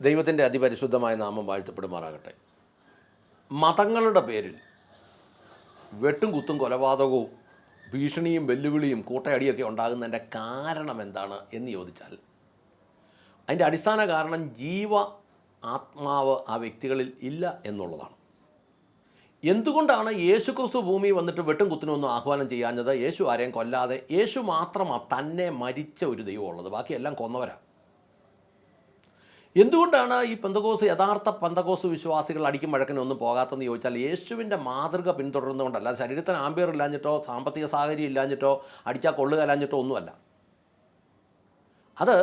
ദൈവത്തിൻ്റെ അതിപരിശുദ്ധമായ നാമം വാഴ്ത്തപ്പെടുമാറാകട്ടെ. മതങ്ങളുടെ പേരിൽ വെട്ടും കുത്തും കൊലപാതകവും ഭീഷണിയും വെല്ലുവിളിയും കൂട്ടയടിയൊക്കെ ഉണ്ടാകുന്നതിൻ്റെ കാരണം എന്താണ് എന്ന് ചോദിച്ചാൽ അതിൻ്റെ അടിസ്ഥാന കാരണം ആത്മാവ് ആ വ്യക്തികളിൽ ഇല്ല എന്നുള്ളതാണ്. എന്തുകൊണ്ടാണ് യേശുക്രിസ്തു ഭൂമിയിൽ വന്നിട്ട് വെട്ടും കുത്തിനൊന്നും ആഹ്വാനം ചെയ്യാഞ്ഞത്? യേശു ആരെയും കൊല്ലാതെ, യേശു മാത്രമാണ് തന്നെ മരിച്ച ഒരു ദൈവമുള്ളത്, ബാക്കിയെല്ലാം കൊന്നവരാ. എന്തുകൊണ്ടാണ് ഈ യഥാർത്ഥ പെന്തക്കോസ് വിശ്വാസികൾ അടിക്കും വഴക്കിനൊന്നും പോകാത്തതെന്ന് ചോദിച്ചാൽ യേശുവിൻ്റെ മാതൃക പിന്തുടരുന്നതുകൊണ്ടല്ല. ശരീരത്തിന് ആംബിയർ ഇല്ലാഞ്ഞിട്ടോ സാമ്പത്തിക സാഹചര്യം ഇല്ലാഞ്ഞിട്ടോ അടിച്ചാൽ കൊള്ളുക ഇല്ലാഞ്ഞിട്ടോ ഒന്നുമല്ല. അത്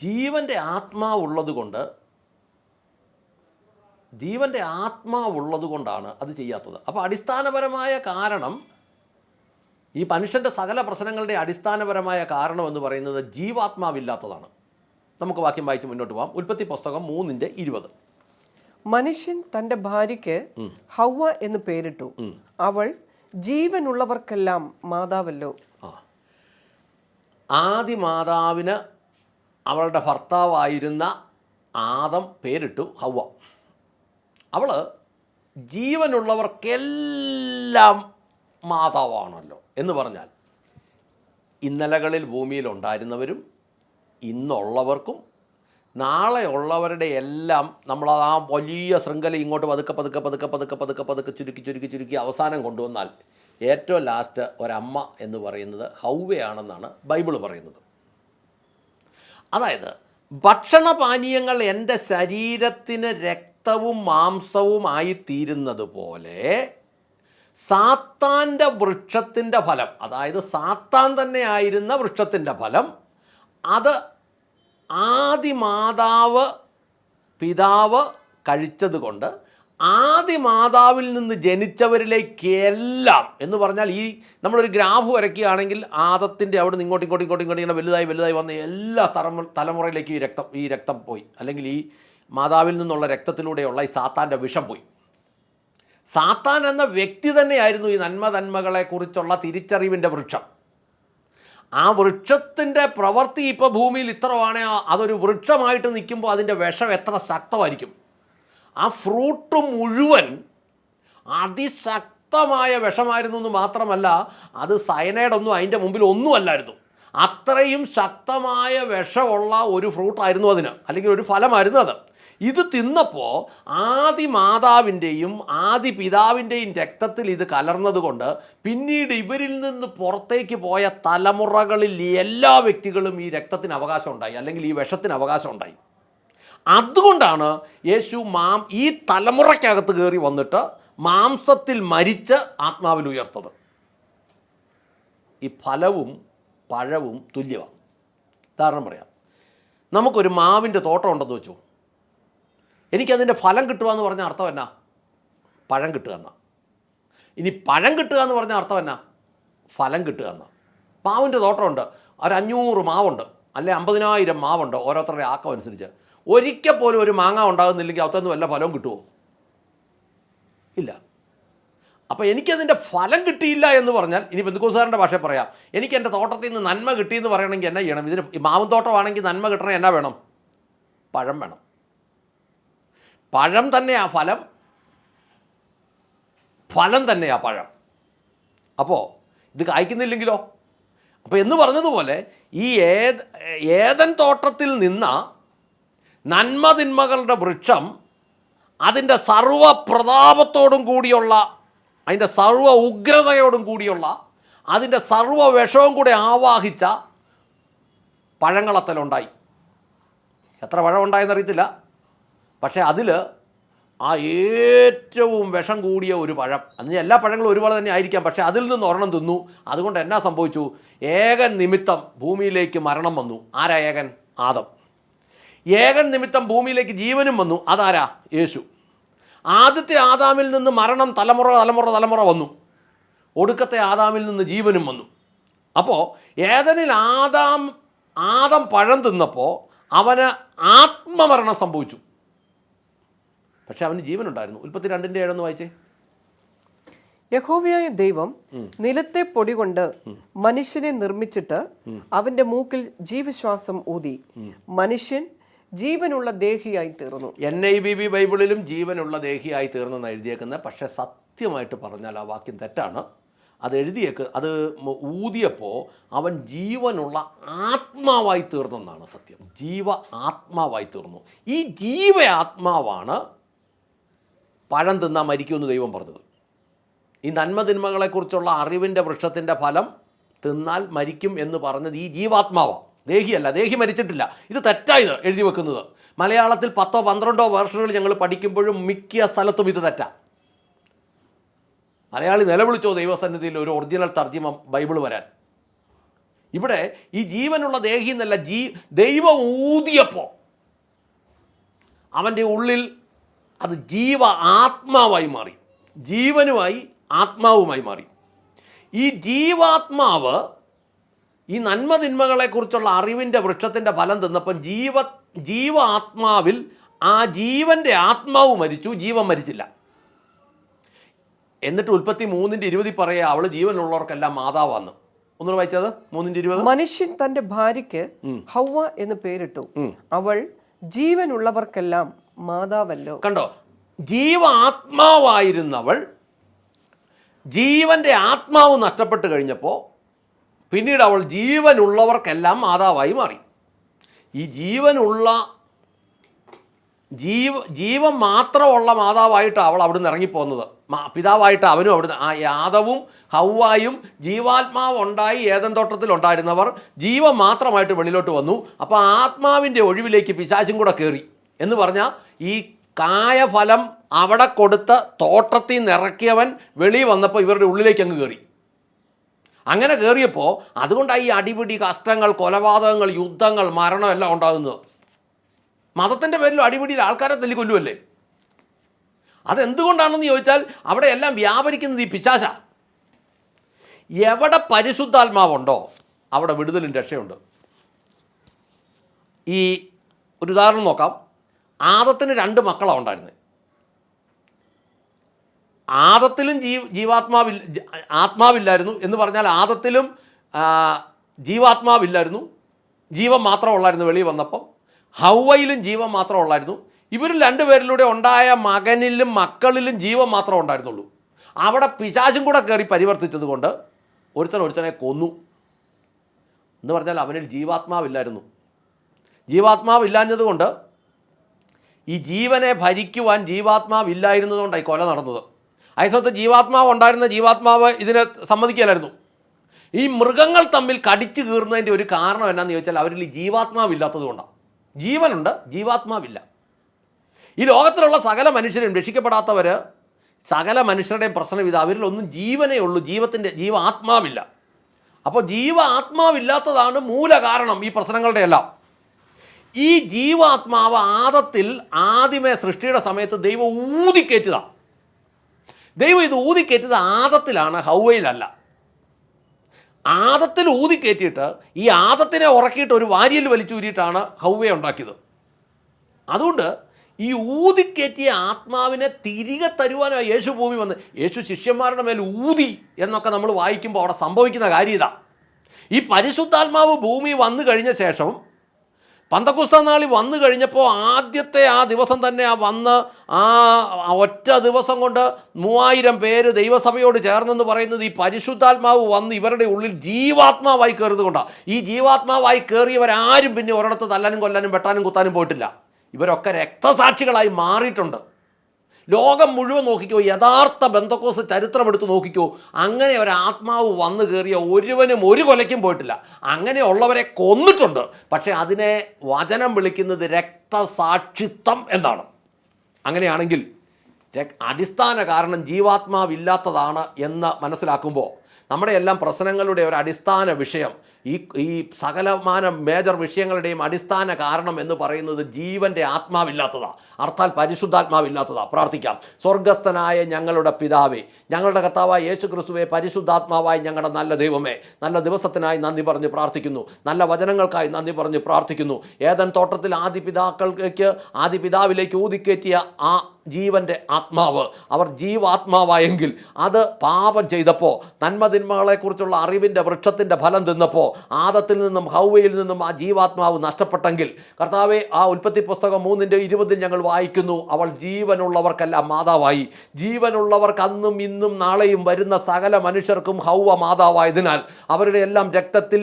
ജീവൻ്റെ ആത്മാവുള്ളത് കൊണ്ടാണ് അത് ചെയ്യാത്തത്. അപ്പോൾ അടിസ്ഥാനപരമായ കാരണം, ഈ മനുഷ്യൻ്റെ സകല പ്രശ്നങ്ങളുടെ അടിസ്ഥാനപരമായ കാരണം എന്ന് പറയുന്നത് ജീവാത്മാവില്ലാത്തതാണ്. നമുക്ക് വാക്യം വായിച്ച് മുന്നോട്ട് പോകാം. ഉൽപ്പത്തി പുസ്തകം 3:20. മനുഷ്യൻ തൻ്റെ ഭാര്യയ്ക്ക് ഹവ്വ എന്ന് പേരിട്ടു, അവൾ ജീവനുള്ളവർക്കെല്ലാം മാതാവല്ലോ. ആദി മാതാവിന് അവളുടെ ഭർത്താവായിരുന്ന ആദം പേരിട്ടു ഹവ്വ. അവൾ ജീവനുള്ളവർക്കെല്ലാം മാതാവാണല്ലോ എന്ന് പറഞ്ഞാൽ ഇന്നലകളിൽ ഭൂമിയിലുണ്ടായിരുന്നവരും ഇന്നുള്ളവർക്കും നാളെ ഉള്ളവരുടെ എല്ലാം നമ്മൾ ആ വലിയ ശൃംഖല ഇങ്ങോട്ട് പതുക്കെ ചുരുക്കി അവസാനം കൊണ്ടുവന്നാൽ ഏറ്റവും ലാസ്റ്റ് ഒരമ്മ എന്ന് പറയുന്നത് ഹൗവയാണെന്നാണ് ബൈബിൾ പറയുന്നത്. അതായത് ഭക്ഷണപാനീയങ്ങൾ എൻ്റെ ശരീരത്തിന് രക്തവും മാംസവും ആയിത്തീരുന്നത് പോലെ സാത്താൻ്റെ വൃക്ഷത്തിൻ്റെ ഫലം, അതായത് സാത്താൻ തന്നെ ആയിരുന്ന വൃക്ഷത്തിൻ്റെ ഫലം, അത് ആദി മാതാവ് പിതാവ് കഴിച്ചത് കൊണ്ട് ആദി മാതാവിൽ നിന്ന് ജനിച്ചവരിലേക്കെല്ലാം എന്ന് പറഞ്ഞാൽ, ഈ നമ്മളൊരു ഗ്രാഫ് വരയ്ക്കുകയാണെങ്കിൽ ആദത്തിൻ്റെ അവിടെ നിന്ന് ഇങ്ങോട്ട് ഇങ്ങനെ വലുതായി വന്ന എല്ലാ തലമുറയിലേക്ക് ഈ രക്തം പോയി, അല്ലെങ്കിൽ ഈ മാതാവിൽ നിന്നുള്ള രക്തത്തിലൂടെയുള്ള ഈ സാത്താൻ്റെ വിഷം പോയി. സാത്താൻ എന്ന വ്യക്തി തന്നെയായിരുന്നു ഈ നന്മതന്മകളെക്കുറിച്ചുള്ള തിരിച്ചറിവിൻ്റെ വൃക്ഷം. ആ വൃക്ഷത്തിൻ്റെ പ്രവൃത്തി ഇപ്പോൾ ഭൂമിയിൽ ഇത്രയാണേ അതൊരു വൃക്ഷമായിട്ട് നിൽക്കുമ്പോൾ അതിൻ്റെ വിഷം എത്ര ശക്തമായിരിക്കും. ആ ഫ്രൂട്ട് മുഴുവൻ അതിശക്തമായ വിഷമായിരുന്നു എന്ന് മാത്രമല്ല, അത് സയനൈഡൊന്നും അതിൻ്റെ മുമ്പിൽ ഒന്നുമല്ലായിരുന്നു. അത്രയും ശക്തമായ വിഷമുള്ള ഒരു ഫ്രൂട്ടായിരുന്നു അതിന്, അല്ലെങ്കിൽ ഒരു ഫലമായിരുന്നു അത്. ഇത് തിന്നപ്പോൾ ആദി മാതാവിൻ്റെയും ആദി പിതാവിൻ്റെയും രക്തത്തിൽ ഇത് കലർന്നതുകൊണ്ട് പിന്നീട് ഇവരിൽ നിന്ന് പുറത്തേക്ക് പോയ തലമുറകളിൽ എല്ലാ വ്യക്തികളും ഈ രക്തത്തിന് അവകാശം ഉണ്ടായി, അല്ലെങ്കിൽ ഈ വിഷത്തിന് അവകാശം ഉണ്ടായി. അതുകൊണ്ടാണ് യേശു ഈ തലമുറയ്ക്കകത്ത് കയറി വന്നിട്ട് മാംസത്തിൽ മരിച്ച് ആത്മാവിൽ ഉയർത്തത്. ഈ ഫലവും പഴവും തുല്യമാണ്. ഉദാഹരണം പറയാം, നമുക്കൊരു മാവിൻ്റെ തോട്ടം ഉണ്ടെന്ന് വെച്ചു. എനിക്കതിൻ്റെ ഫലം കിട്ടുക എന്ന് പറഞ്ഞ അർത്ഥം എന്നാ? പഴം കിട്ടുക എന്നാ. ഇനി പഴം കിട്ടുക എന്ന് പറഞ്ഞ അർത്ഥം എന്നാ? ഫലം കിട്ടുക എന്നാ. മാവിൻ്റെ തോട്ടമുണ്ട്, ഒരു 500 മാവുണ്ട്, അല്ലെ 50,000 മാവുണ്ട്, ഓരോരുത്തരുടെ ആക്കം അനുസരിച്ച്. ഒരിക്കൽ പോലും ഒരു മാങ്ങ ഉണ്ടാകുന്നില്ലെങ്കിൽ അകത്തുനിന്ന് വല്ല ഫലവും കിട്ടുമോ? ഇല്ല. അപ്പോൾ എനിക്കതിൻ്റെ ഫലം കിട്ടിയില്ല എന്ന് പറഞ്ഞാൽ, ഇനി പെന്തക്കോസ്തുകാരൻ്റെ ഭാഷയിൽ പറയാം, എനിക്ക് എൻ്റെ തോട്ടത്തിൽ നിന്ന് നന്മ കിട്ടിയെന്ന് പറയണമെങ്കിൽ എന്നാ ചെയ്യണം? ഇതിന് മാവും തോട്ടമാണെങ്കിൽ നന്മ കിട്ടണേ എന്നാ വേണം? പഴം വേണം. പഴം തന്നെയാ ഫലം, ഫലം തന്നെയാ പഴം. അപ്പോൾ ഇത് കായ്ക്കുന്നില്ലെങ്കിലോ? അപ്പോൾ എന്ന് പറഞ്ഞതുപോലെ ഈ ഏദൻ തോട്ടത്തിൽ നിന്ന നന്മതിന്മകളുടെ വൃക്ഷം അതിൻ്റെ സർവ്വപ്രതാപത്തോടും കൂടിയുള്ള, അതിൻ്റെ സർവ്വ ഉഗ്രതയോടും കൂടിയുള്ള, അതിൻ്റെ സർവ്വ വിഷവും കൂടെ ആവാഹിച്ച പഴങ്ങളത്തലുണ്ടായി. എത്ര പഴം ഉണ്ടായെന്നറിയത്തില്ല, പക്ഷേ അതിൽ ആ ഏറ്റവും വിഷം കൂടിയ ഒരു പഴം, അതിന് എല്ലാ പഴങ്ങളും ഒരുപോലെ തന്നെ ആയിരിക്കാം, പക്ഷേ അതിൽ നിന്ന് ഒരെണ്ണം തിന്നു. അതുകൊണ്ട് എന്നാ സംഭവിച്ചു? ഏകൻ നിമിത്തം ഭൂമിയിലേക്ക് മരണം വന്നു. ആരാ ഏകൻ? ആദം. ഏകൻ നിമിത്തം ഭൂമിയിലേക്ക് ജീവനും വന്നു. അതാരാ? യേശു. ആദ്യത്തെ ആദാമിൽ നിന്ന് മരണം തലമുറ വന്നു. ഒടുക്കത്തെ ആദാമിൽ നിന്ന് ജീവനും വന്നു. അപ്പോൾ ഏദനിൽ ആദം പഴം തിന്നപ്പോൾ അവന് ആത്മമരണം സംഭവിച്ചു, പക്ഷെ അവന് ജീവനുണ്ടായിരുന്നു. ഉൽപ്പത്തി 2:7 വായിച്ചേ. യഹോവയായ ദൈവം നിലത്തെ പൊടി കൊണ്ട് മനുഷ്യനെ നിർമ്മിച്ചിട്ട് അവന്റെ മൂക്കിൽ ജീവശ്വാസം ഊതി, മനുഷ്യൻ ജീവനുള്ള ദേഹിയായി തീർന്നു. NIV ബൈബിളിലും ജീവനുള്ള ദേഹിയായി തീർന്നെന്ന് എഴുതിയേക്കുന്നത്. പക്ഷേ സത്യമായിട്ട് പറഞ്ഞാൽ ആ വാക്യം തെറ്റാണ്. അത് ഊതിയപ്പോൾ അവൻ ജീവനുള്ള ആത്മാവായി തീർന്നെന്നാണ് സത്യം. ജീവ ആത്മാവായി തീർന്നു. ഈ ജീവ ആത്മാവാണ് പഴം തിന്നാൽ മരിക്കുമെന്ന് ദൈവം പറഞ്ഞത്. ഈ നന്മതിന്മകളെക്കുറിച്ചുള്ള അറിവിൻ്റെ വൃക്ഷത്തിൻ്റെ ഫലം തിന്നാൽ മരിക്കും എന്ന് പറഞ്ഞത് ഈ ജീവാത്മാവാണ്, ദേഹിയല്ല. ദേഹി മരിച്ചിട്ടില്ല. ഇത് തെറ്റായത് എഴുതി വെക്കുന്നത്. മലയാളത്തിൽ 10 12 വേർഷനുകൾ ഞങ്ങൾ പഠിക്കുമ്പോഴും മിക്ക സ്ഥലത്തും ഇത് തെറ്റാണ്. മലയാളി നിലവിളിച്ചോ ദൈവസന്നിധിയിൽ ഒരു ഒറിജിനൽ തർജ്ജിമ ബൈബിൾ വരാൻ. ഇവിടെ ഈ ജീവനുള്ള ദേഹി എന്നല്ല, ദൈവം ഊതിയപ്പോൾ അവൻ്റെ ഉള്ളിൽ അത് ജീവ ആത്മാവായി മാറി. ജീവനുമായി ആത്മാവുമായി മാറി. ഈ ജീവാത്മാവ് ഈ നന്മതിന്മകളെക്കുറിച്ചുള്ള അറിവിൻ്റെ വൃക്ഷത്തിൻ്റെ ഫലം തിന്നപ്പം ജീവ ആത്മാവിൽ ആ ജീവൻ്റെ ആത്മാവ് മരിച്ചു, ജീവൻ മരിച്ചില്ല. എന്നിട്ട് ഉൽപ്പത്തി 3:20 പറയുക അവൾ ജീവനുള്ളവർക്കെല്ലാം മാതാവാന്ന്. ഒന്നുകൂടെ വായിച്ചത് 3:20. മനുഷ്യൻ തന്റെ ഭാര്യയ്ക്ക് ഹൗവ എന്ന് പേരിട്ടു, അവൾ ജീവനുള്ളവർക്കെല്ലാം മാതാവല്ലോ. കണ്ടോ, ജീവാത്മാവായിരുന്നവൾ ജീവൻ്റെ ആത്മാവ് നഷ്ടപ്പെട്ട് കഴിഞ്ഞപ്പോൾ പിന്നീട് അവൾ ജീവനുള്ളവർക്കെല്ലാം മാതാവായി മാറി. ഈ ജീവൻ മാത്രമുള്ള മാതാവായിട്ട് അവൾ അവിടുന്ന് ഇറങ്ങിപ്പോകുന്നത്. പിതാവായിട്ട് അവനും അവിടുന്ന്, ആ യാദവും ഹൗവായും ജീവാത്മാവ് ഉണ്ടായി ഏദൻ തോട്ടത്തിലുണ്ടായിരുന്നവർ ജീവൻ മാത്രമായിട്ട് വെളിയിലോട്ട് വന്നു. അപ്പോൾ ആത്മാവിൻ്റെ ഒഴിവിലേക്ക് പിശാചും കൂടെ കയറി എന്ന് പറഞ്ഞാൽ ഈ കായഫലം അവിടെ കൊടുത്ത് തോട്ടത്തിൽ നിന്ന് ഇറക്കിയവൻ വെളിയിൽ വന്നപ്പോൾ ഇവരുടെ ഉള്ളിലേക്ക് അങ്ങ് കയറി. അങ്ങനെ കയറിയപ്പോൾ അതുകൊണ്ടാണ് ഈ അടിപിടി, കഷ്ടങ്ങൾ, കൊലപാതകങ്ങൾ, യുദ്ധങ്ങൾ, മരണം എല്ലാം ഉണ്ടാകുന്നത്. മതത്തിൻ്റെ പേരിൽ അടിപിടിയിൽ ആൾക്കാരെ തല്ലിക്കൊല്ലുമല്ലേ. അതെന്തുകൊണ്ടാണെന്ന് ചോദിച്ചാൽ അവിടെ എല്ലാം വ്യാപരിക്കുന്നത് ഈ പിശാച. എവിടെ പരിശുദ്ധാത്മാവുണ്ടോ അവിടെ വിടുതലും രക്ഷയുണ്ട്. ഈ ഒരു ഉദാഹരണം നോക്കാം. ആദത്തിന് 2 മക്കളാണ് ഉണ്ടായിരുന്നത്. ആദത്തിലും ആത്മാവില്ലായിരുന്നു എന്ന് പറഞ്ഞാൽ ആദത്തിലും ജീവാത്മാവില്ലായിരുന്നു, ജീവൻ മാത്രം ഉള്ളായിരുന്നു വെളിയിൽ വന്നപ്പം. ഹൗവയിലും ജീവൻ മാത്രം ഉള്ളായിരുന്നു. ഇവർ 2 പേരിലൂടെ ഉണ്ടായ മകനിലും മക്കളിലും ജീവൻ മാത്രം ഉണ്ടായിരുന്നുള്ളൂ. അവിടെ പിശാചും കൂടെ കയറി പരിവർത്തിച്ചത് കൊണ്ട് ഒരുത്തനെ കൊന്നു എന്ന് പറഞ്ഞാൽ അവനിൽ ജീവാത്മാവില്ലായിരുന്നു. ജീവാത്മാവില്ലാഞ്ഞത് കൊണ്ട് ഈ ജീവനെ ഭരിക്കുവാൻ ജീവാത്മാവില്ലായിരുന്നതുകൊണ്ടായി കൊല നടന്നത്. അതേസമയത്ത് ജീവാത്മാവ് ഉണ്ടായിരുന്ന ജീവാത്മാവ് ഇതിനെ സമ്മതിക്കില്ലായിരുന്നു. ഈ മൃഗങ്ങൾ തമ്മിൽ കടിച്ചു കീറുന്നതിൻ്റെ ഒരു കാരണം എന്നാന്ന് ചോദിച്ചാൽ അവരിൽ ജീവാത്മാവില്ലാത്തത് കൊണ്ടാണ്. ജീവനുണ്ട്, ജീവാത്മാവില്ല. ഈ ലോകത്തിലുള്ള സകല മനുഷ്യരും രക്ഷിക്കപ്പെടാത്തവർ, സകല മനുഷ്യരുടെയും പ്രശ്നം ഇത്, അവരിലൊന്നും ജീവനേ ഉള്ളൂ, ജീവാത്മാവില്ല. അപ്പോൾ ജീവാത്മാവില്ലാത്തതാണ് മൂല കാരണം ഈ പ്രശ്നങ്ങളുടെ എല്ലാം. ഈ ജീവാത്മാവ് ആദത്തിൽ ആദ്യമേ സൃഷ്ടിയുടെ സമയത്ത് ദൈവം ഊതിക്കയറ്റതാണ്. ദൈവം ഇത് ഊതിക്കയറ്റത് ആദത്തിലാണ്, ഹൗവയിലല്ല. ആദത്തിൽ ഊതിക്കയറ്റിയിട്ട് ഈ ആദത്തിനെ ഉറക്കിയിട്ട് ഒരു വാരിയിൽ വലിച്ചൂരിയിട്ടാണ് ഹൗവയെ ഉണ്ടാക്കിയത്. അതുകൊണ്ട് ഈ ഊതിക്കയറ്റിയ ആത്മാവിനെ തിരികെ തരുവാനാണ് യേശു ഭൂമി വന്ന്. യേശു ശിഷ്യന്മാരുടെ മേൽ ഊതി എന്നൊക്കെ നമ്മൾ വായിക്കുമ്പോൾ അവിടെ സംഭവിക്കുന്ന കാര്യം ഇതാ. ഈ പരിശുദ്ധാത്മാവ് ഭൂമി വന്നു കഴിഞ്ഞ ശേഷം പന്തക്കുസ്ത നാളിൽ വന്നു കഴിഞ്ഞപ്പോൾ ആദ്യത്തെ ആ ദിവസം തന്നെ ആ ഒറ്റ ദിവസം കൊണ്ട് 3000 പേര് ദൈവസഭയോട് ചേർന്നെന്ന് പറയുന്നത് ഈ പരിശുദ്ധാത്മാവ് വന്ന് ഇവരുടെ ഉള്ളിൽ ജീവാത്മാവായി കയറുന്നത് കൊണ്ടാണ്. ഈ ജീവാത്മാവായി കയറിയവരാരും പിന്നെ ഒരിടത്ത് തല്ലാനും കൊല്ലാനും വെട്ടാനും കുത്താനും പോയിട്ടില്ല. ഇവരൊക്കെ രക്തസാക്ഷികളായി മാറിയിട്ടുണ്ട്. ലോകം മുഴുവൻ നോക്കിക്കോ, യഥാർത്ഥ ബെന്തക്കോസ് ചരിത്രം എടുത്ത് നോക്കിക്കോ, അങ്ങനെ ഒരാത്മാവ് വന്നു കയറിയ ഒരുവനും ഒരു കൊലയ്ക്കും പോയിട്ടില്ല. അങ്ങനെയുള്ളവരെ കൊന്നിട്ടുണ്ട്. പക്ഷേ അതിനെ വചനം വിളിക്കുന്നത് രക്തസാക്ഷിത്വം എന്നാണ്. അങ്ങനെയാണെങ്കിൽ അടിസ്ഥാന കാരണം ജീവാത്മാവില്ലാത്തതാണ് എന്ന് മനസ്സിലാക്കുമ്പോൾ നമ്മുടെ എല്ലാം പ്രശ്നങ്ങളുടെ ഒരു അടിസ്ഥാന വിഷയം, ഈ സകലമാന മേജർ വിഷയങ്ങളുടെയും അടിസ്ഥാന കാരണം എന്ന് പറയുന്നത് ജീവൻ്റെ ആത്മാവില്ലാത്തതാണ്, അർത്ഥാൽ പരിശുദ്ധാത്മാവില്ലാത്തതാണ്. പ്രാർത്ഥിക്കാം. സ്വർഗസ്ഥനായ ഞങ്ങളുടെ പിതാവേ, ഞങ്ങളുടെ കർത്താവായ യേശു ക്രിസ്തുവേ, പരിശുദ്ധാത്മാവായി ഞങ്ങളുടെ നല്ല ദൈവമേ, നല്ല ദിവസത്തിനായി നന്ദി പറഞ്ഞ് പ്രാർത്ഥിക്കുന്നു, നല്ല വചനങ്ങൾക്കായി നന്ദി പറഞ്ഞ് പ്രാർത്ഥിക്കുന്നു. ഏദൻ തോട്ടത്തിൽ ആദിപിതാവിലേക്ക് ഊതിക്കയറ്റിയ ആ ജീവൻ്റെ ആത്മാവ്, അവർ ജീവാത്മാവായെങ്കിൽ അത് പാപം ചെയ്തപ്പോൾ, നന്മതിന്മകളെക്കുറിച്ചുള്ള അറിവിൻ്റെ വൃക്ഷത്തിൻ്റെ ഫലം തിന്നപ്പോൾ ആദത്തിൽ നിന്നും ഹൗവയിൽ നിന്നും ആ ജീവാത്മാവ് നഷ്ടപ്പെട്ടെങ്കിൽ കർത്താവെ, ആ ഉൽപ്പത്തി പുസ്തകം 3:20 ഞങ്ങൾ വായിക്കുന്നു, അവൾ ജീവനുള്ളവർക്കെല്ലാം മാതാവായി. ജീവനുള്ളവർക്ക് അന്നും ഇന്നും നാളെയും വരുന്ന സകല മനുഷ്യർക്കും ഹൗവ മാതാവായതിനാൽ അവരുടെ എല്ലാം രക്തത്തിൽ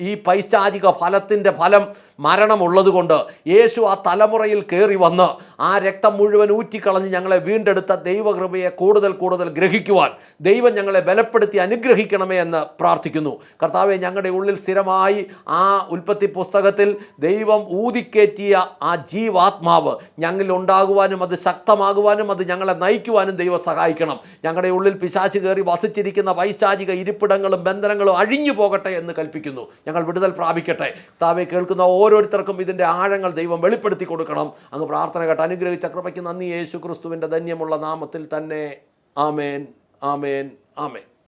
ഈ പൈശാചിക ഫലത്തിൻ്റെ ഫലം മരണമുള്ളതുകൊണ്ട് യേശു ആ തലമുറയിൽ കയറി വന്ന് ആ രക്തം മുഴുവൻ ഊറ്റിക്കളഞ്ഞ് ഞങ്ങളെ വീണ്ടെടുത്ത ദൈവകൃപയെ കൂടുതൽ കൂടുതൽ ഗ്രഹിക്കുവാൻ ദൈവം ഞങ്ങളെ ബലപ്പെടുത്തി അനുഗ്രഹിക്കണമേ എന്ന് പ്രാർത്ഥിക്കുന്നു. കർത്താവെ, ഞങ്ങളുടെ ഉള്ളിൽ സ്ഥിരമായി ആ ഉൽപ്പത്തി പുസ്തകത്തിൽ ദൈവം ഊതിക്കേറ്റിയ ആ ജീവാത്മാവ് ഞങ്ങളിൽ ഉണ്ടാകുവാനും അത് ശക്തമാകുവാനും അത് ഞങ്ങളെ നയിക്കുവാനും ദൈവം സഹായിക്കണം. ഞങ്ങളുടെ ഉള്ളിൽ പിശാച് കയറി വസിച്ചിരിക്കുന്ന പൈശാചിക ഇരിപ്പിടങ്ങളും ബന്ധനങ്ങളും അഴിഞ്ഞു പോകട്ടെ എന്ന് കൽപ്പിക്കുന്നു. ഞങ്ങൾ വിടുതൽ പ്രാപിക്കട്ടെ. കർത്താവെ, കേൾക്കുന്ന ഓരോരുത്തർക്കും ഇതിൻ്റെ ആഴങ്ങൾ ദൈവം വെളിപ്പെടുത്തി കൊടുക്കണം. അങ്ങ് പ്രാർത്ഥന കേട്ട് അനുഗ്രഹിച്ച കൃപയ്ക്ക് നന്ദി, യേശു ക്രിസ്തുവിൻ്റെ ധന്യമുള്ള നാമത്തിൽ തന്നെ. ആമേൻ, ആമേൻ, ആമേൻ.